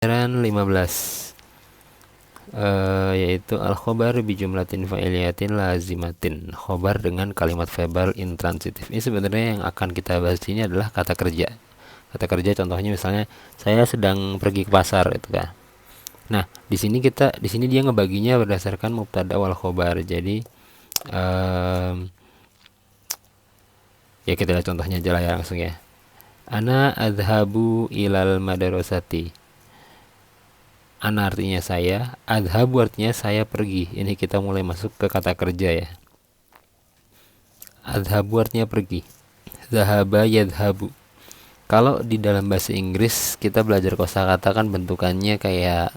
Pelajaran 15 yaitu al-khobar bijumlatin fa'iliyatin lazimatin. Khobar dengan kalimat verbal intransitif. Ini sebenarnya yang akan kita bahas ini adalah kata kerja. Kata kerja contohnya misalnya saya sedang pergi ke pasar itu kan. Nah, di sini dia ngebaginya berdasarkan mubtada wal khobar. Jadi ya kita lihat contohnya aja lah ya langsung ya. Ana adhabu ilal madrasati. Ana artinya saya, adhabu artinya saya pergi. Ini kita mulai masuk ke kata kerja ya. Adhabu artinya pergi. Zahaba yadhabu. Kalau di dalam bahasa Inggris kita belajar kosakata kan bentukannya kayak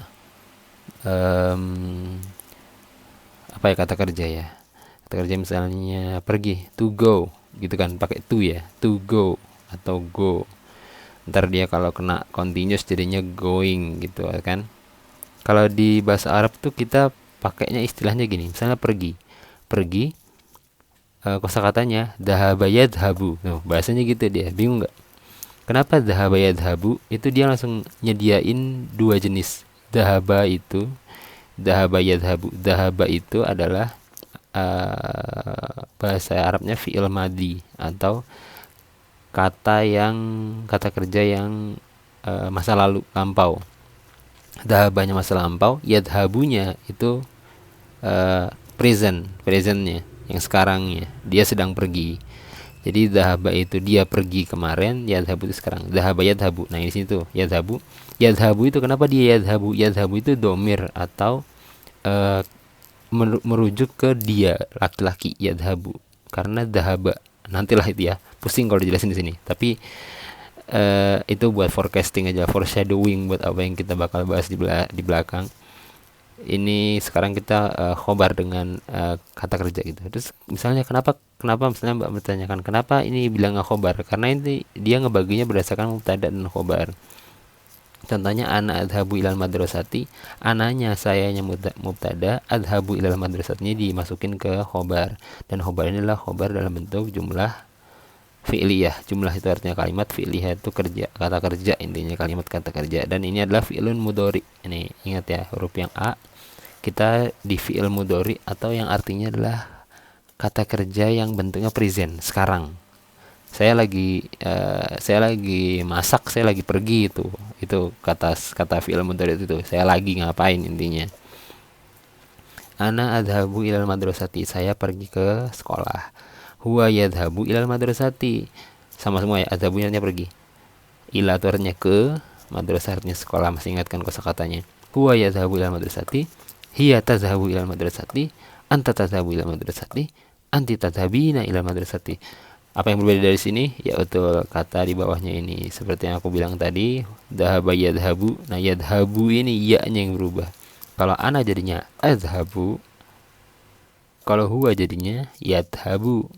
apa ya kata kerja ya. Kata kerja misalnya pergi, to go, gitu kan pakai to ya, to go atau go. Ntar dia kalau kena continuous jadinya going gitu kan. Kalau di bahasa Arab tuh kita pakainya istilahnya gini, misalnya pergi, pergi, kosakatanya dhahaba yadhabu. Noh, bahasanya gitu dia, bingung nggak? Kenapa dhahaba yadhabu? Itu dia langsung nyediain dua jenis. Dhahaba itu, dhahaba yadhabu. Dhahaba itu adalah bahasa Arabnya fi'il madi atau kata kerja yang masa lalu lampau. Dhahabanya masa lampau, yadhabunya itu presentnya yang sekarangnya, dia sedang pergi. Jadi dhahaba itu dia pergi kemarin, yadhabu itu sekarang. Dhahaba yadhabu. Nah, di sini tuh yadhabu. Yadhabu itu kenapa dia yadhabu? Yadhabu itu domir atau uh, merujuk ke dia laki-laki, yadhabu. Karena dhahaba. Nantilah itu ya. Pusing kalau dijelasin di sini. Tapi itu buat forecasting aja, foreshadowing buat apa yang kita bakal bahas di belakang. Ini sekarang kita khobar dengan kata kerja gitu. Terus misalnya kenapa misalnya Mbak bertanyakan kenapa ini bilang khobar? Karena ini dia ngebaginya berdasarkan mubtada dan khobar. Contohnya ana adhabu ilal madrasati, ananya sayanya mubtada, adhabu ilal madrasatinya dimasukin ke khobar. Dan khobar ini adalah khobar dalam bentuk jumlah fi'liyah. Jumlah itu artinya kalimat, fi'liyah itu kerja, kata kerja, intinya kalimat kata kerja. Dan ini adalah fi'lun mudhari. Ini ingat ya, huruf yang A kita di fi'il mudhari atau yang artinya adalah kata kerja yang bentuknya present, sekarang. Saya lagi masak, saya lagi pergi, itu kata fi'il mudhari itu saya lagi ngapain intinya. Ana adhabu ilal madrasati, saya pergi ke sekolah. Huwa yadhabu ilal madrasati, sama semua ya, adhabunya artinya pergi, ila itu artinya ke, madrasah artinya sekolah, masih ingatkan kosakatanya. Huwa yadhabu ilal madrasati, hiya tadhhabu ilal madrasati, anta tadhhabu ilal madrasati, anti tadhhabina ilal madrasati. Apa yang berbeda dari sini? Ya betul, kata di bawahnya ini seperti yang aku bilang tadi, dhahaba yadhabu. Nah, yadhabu ini ya-nya yang berubah. Kalau ana jadinya adhabu, kalau huwa jadinya yadhabu,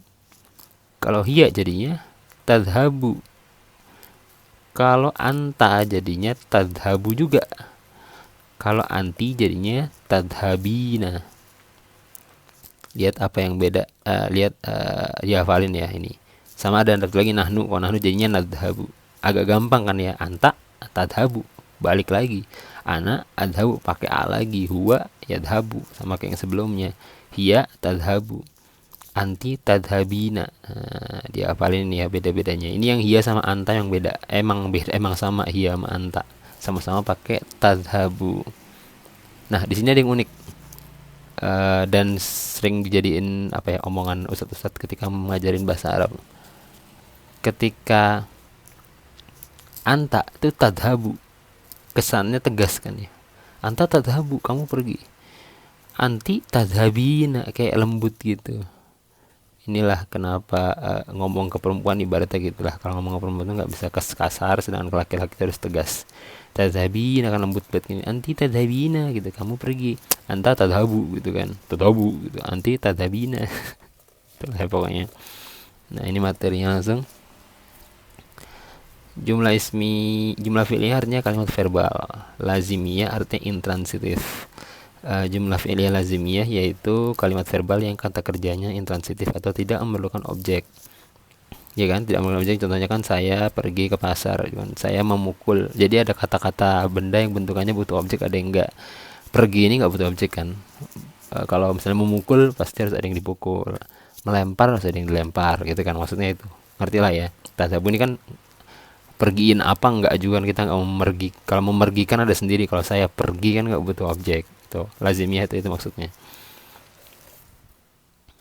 kalau hiya jadinya tadhabu, kalau anta jadinya tadhabu juga, kalau anti jadinya tadhabina. Lihat apa yang beda, lihat dihafalin ya ini. Sama ada satu lagi nahnu, kalau nahnu jadinya nadhabu. Agak gampang kan ya, anta tadhabu, balik lagi. Ana adhabu, pakai a lagi. Huwa yadhabu, sama kayak yang sebelumnya. Hiya tadhabu, anti tadhabina. Dihafalin ya beda-bedanya. Ini yang hiya sama anta yang beda. Emang beda, emang sama hiya sama anta. Sama-sama pakai tadhabu. Nah, di sini ada yang unik. Dan sering dijadiin apa ya omongan ustadz-ustadz ketika mengajarin bahasa Arab. Ketika anta itu tadhabu, kesannya tegas kan ya. Anta tadhabu, kamu pergi. Anti tadhabina, kayak lembut gitu. Inilah kenapa ngomong ke perempuan ibaratnya gitulah. Kalau ngomong ke perempuan itu nggak bisa kasar, sedangkan ke laki-laki harus tegas. Tadhabina kan lembut banget gini. Anti tadhabina gitu, kamu pergi. Anta tadhabu gitu kan, tadhabu gitu. Anti tadhabina. Itulah ya pokoknya. Nah, ini materinya langsung. Jumlah fi'liyah artinya kalimat verbal. Lazimiyah artinya intransitif. Jumlah fi'liyah lazimiyah yaitu kalimat verbal yang kata kerjanya intransitif atau tidak memerlukan objek. ya kan, tidak menggunakan objek. Contohnya kan saya pergi ke pasar, cuman saya memukul, jadi ada kata-kata benda yang bentukannya butuh objek, ada yang enggak. Pergi ini nggak butuh objek kan. Kalau misalnya memukul pasti harus ada yang dipukul, melempar harus ada yang dilempar gitu kan, maksudnya itu, ngerti lah ya. Tadzabu ini kan pergiin apa enggak juga kan, kita nggak memergi. Kalau memergikan ada sendiri, kalau saya pergi kan nggak butuh objek, itu lazimiyah, itu maksudnya.